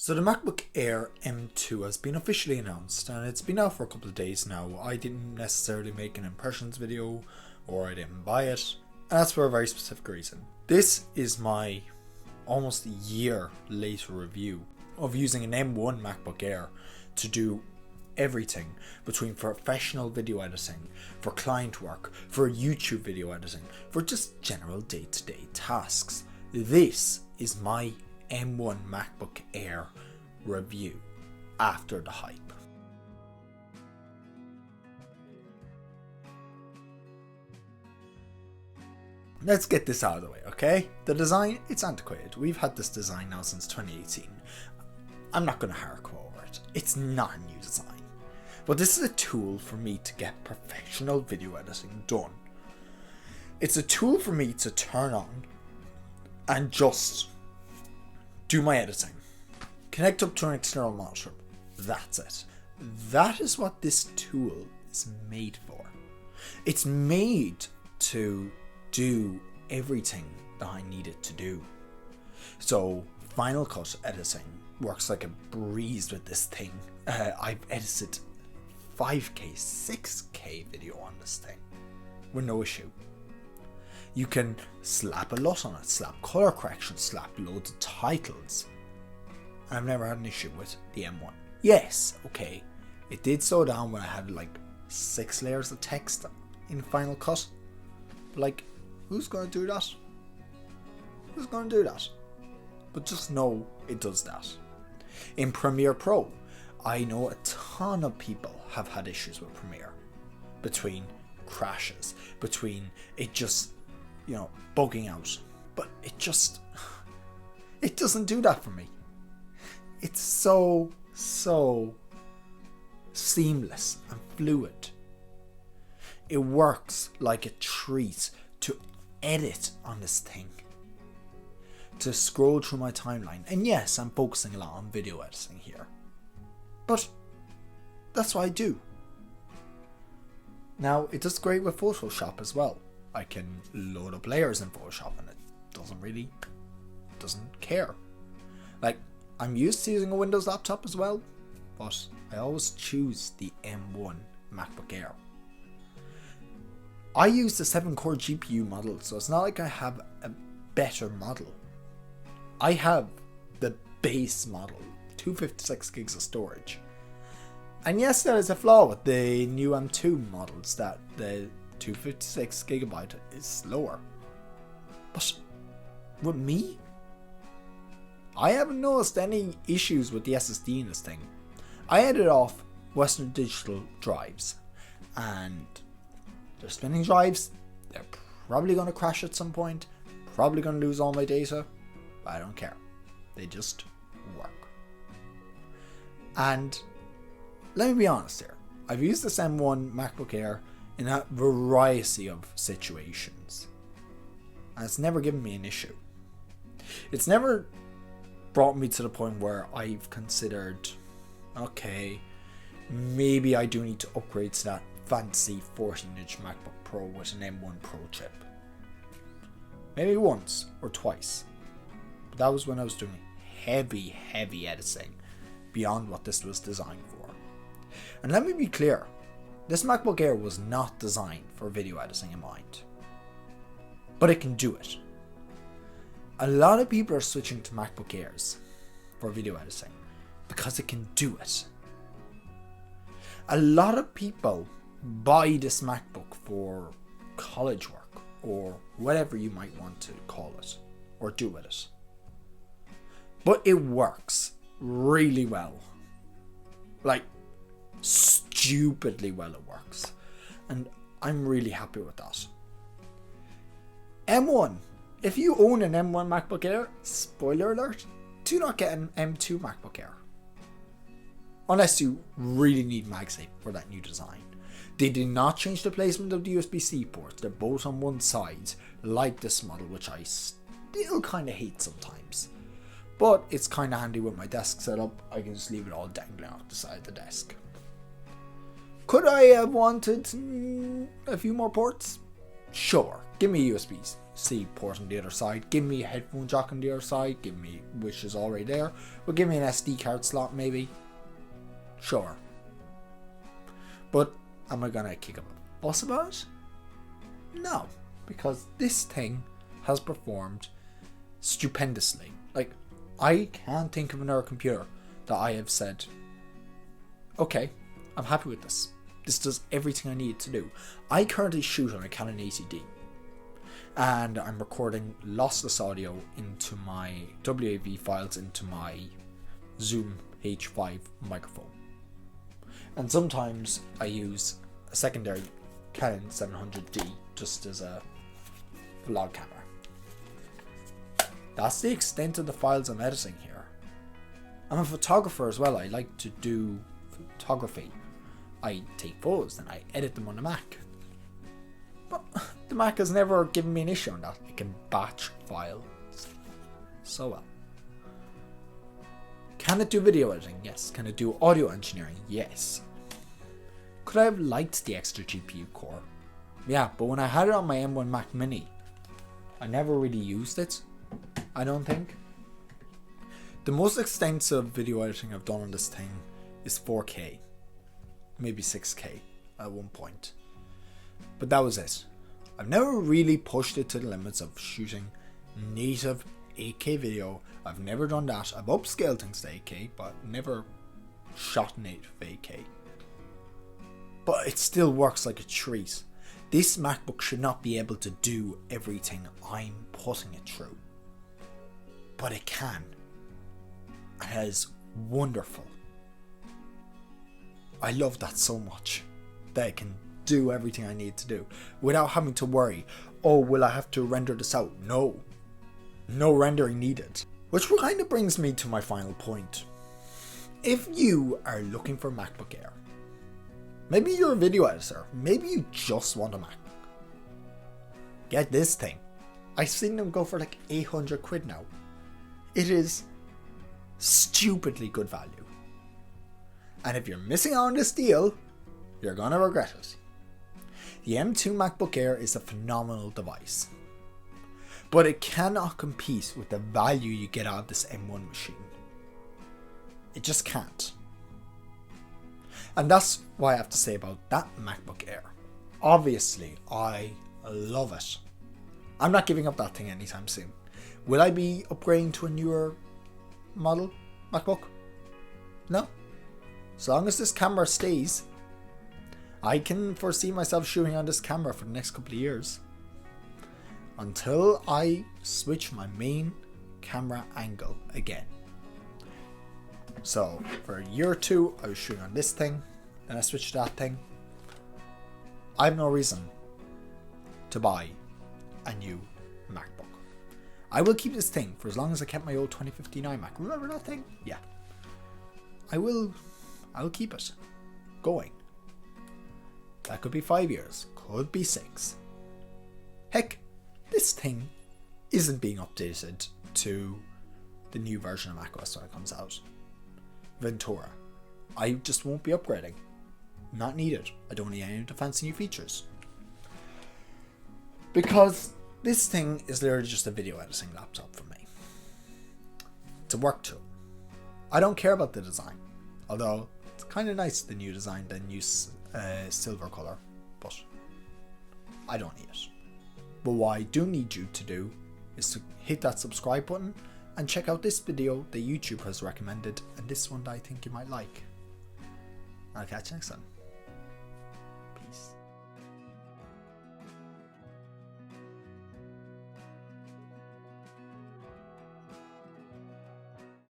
So the MacBook Air M2 has been officially announced and it's been out for a couple of days now. I didn't necessarily make an impressions video or I didn't buy it, and that's for a very specific reason. This is my almost a year later review of using an M1 MacBook Air to do everything between professional video editing, for client work, for YouTube video editing, for just general day-to-day tasks. This is my M1 MacBook Air review after the hype. Let's get this out of the way, okay? The design, it's antiquated. We've had this design now since 2018. I'm not going to hark over it. It's not a new design. But this is a tool for me to get professional video editing done. It's a tool for me to turn on and just do my editing. Connect up to an external monitor. That's it. That is what this tool is made for. It's made to do everything that I need it to do. So Final Cut editing works like a breeze with this thing. I've edited 5K, 6K video on this thing with no issue. You can slap a LUT on it, slap color correction, slap loads of titles. And I've never had an issue with the M1. Yes, okay, it did slow down when I had like 6 layers of text in Final Cut. But like, who's going to do that? Who's going to do that? But just know it does that. In Premiere Pro, I know a ton of people have had issues with Premiere. Between crashes, between it just, bugging out. But it doesn't do that for me. It's so seamless and fluid. It works like a treat to edit on this thing. To scroll through my timeline. And yes, I'm focusing a lot on video editing here. But that's what I do. Now, it does great with Photoshop as well. I can load up layers in Photoshop and it doesn't care. Like, I'm used to using a Windows laptop as well, but I always choose the M1 MacBook Air. I use the 7-core GPU model, so it's not like I have a better model. I have the base model, 256 gigs of storage. And yes, there is a flaw with the new M2 models, that the 256 gigabyte is slower. But with me, I haven't noticed any issues with the SSD in this thing. I edited off Western Digital drives, and they're spinning drives. They're probably going to crash at some point, probably going to lose all my data, but I don't care. They just work. And let me be honest here. I've used this M1 MacBook Air in a variety of situations, and it's never given me an issue. It's never brought me to the point where I've considered, okay, maybe I do need to upgrade to that fancy 14-inch MacBook Pro with an M1 Pro chip. Maybe once or twice. But that was when I was doing heavy editing beyond what this was designed for. And let me be clear, this MacBook Air was not designed for video editing in mind. But it can do it. A lot of people are switching to MacBook Airs for video editing because it can do it. A lot of people buy this MacBook for college work or whatever you might want to call it or do with it. But it works really well. Like, stupidly well it works. And I'm really happy with that. M1. If you own an M1 MacBook Air, spoiler alert, do not get an M2 MacBook Air. Unless you really need MagSafe for that new design. They did not change the placement of the USB-C ports. They're both on one side, like this model, which I still kind of hate sometimes. But it's kind of handy with my desk setup. I can just leave it all dangling out the side of the desk. Could I have wanted a few more ports? Sure, give me a USB-C port on the other side, give me a headphone jack on the other side, give me, which is already there, but give me an SD card slot maybe. Sure. But am I gonna kick up a fuss about it? No, because this thing has performed stupendously. Like, I can't think of another computer that I have said, okay, I'm happy with this. This does everything I need it to do. I currently shoot on a Canon 80D, and I'm recording lossless audio into my WAV files into my Zoom H5 microphone. And sometimes I use a secondary Canon 700D just as a vlog camera. That's the extent of the files I'm editing here. I'm a photographer as well. I like to do photography. I take photos and I edit them on the Mac. But the Mac has never given me an issue on that. It can batch files so well. Can it do video editing? Yes. Can it do audio engineering? Yes. Could I have liked the extra GPU core? Yeah, but when I had it on my M1 Mac Mini, I never really used it, I don't think. The most extensive video editing I've done on this thing is 4K. Maybe 6K at one point. But that was it. I've never really pushed it to the limits of shooting native 8K video. I've never done that. I've upscaled things to 8K, but never shot native 8K. But it still works like a treat. This MacBook should not be able to do everything I'm putting it through. But it can. And it is wonderful. I love that so much. That it can do everything I need to do. Without having to worry, oh, will I have to render this out? No. No rendering needed. Which kind of brings me to my final point. If you are looking for a MacBook Air, maybe you're a video editor, maybe you just want a MacBook, get this thing. I've seen them go for like 800 quid now. It is stupidly good value. And if you're missing out on this deal, you're gonna regret it. The M2 MacBook Air is a phenomenal device, but it cannot compete with the value you get out of this M1 machine. It just can't. And that's what I have to say about that MacBook Air. Obviously, I love it. I'm not giving up that thing anytime soon. Will I be upgrading to a newer model MacBook? No. As long as this camera stays, I can foresee myself shooting on this camera for the next couple of years. Until I switch my main camera angle again. So for a year or two, I was shooting on this thing, then I switched to that thing. I have no reason to buy a new MacBook. I will keep this thing for as long as I kept my old 2059 Mac. Remember that thing? Yeah. I will keep it going. That could be 5 years, could be 6. Heck, this thing isn't being updated to the new version of macOS when it comes out. Ventura. I just won't be upgrading. Not needed. I don't need any of the fancy new features. Because this thing is literally just a video editing laptop for me. It's a work tool. I don't care about the design. Although, it's kind of nice, the new design, the new silver colour. But I don't need it. But what I do need you to do is to hit that subscribe button and check out this video that YouTube has recommended and this one that I think you might like. I'll catch you next time.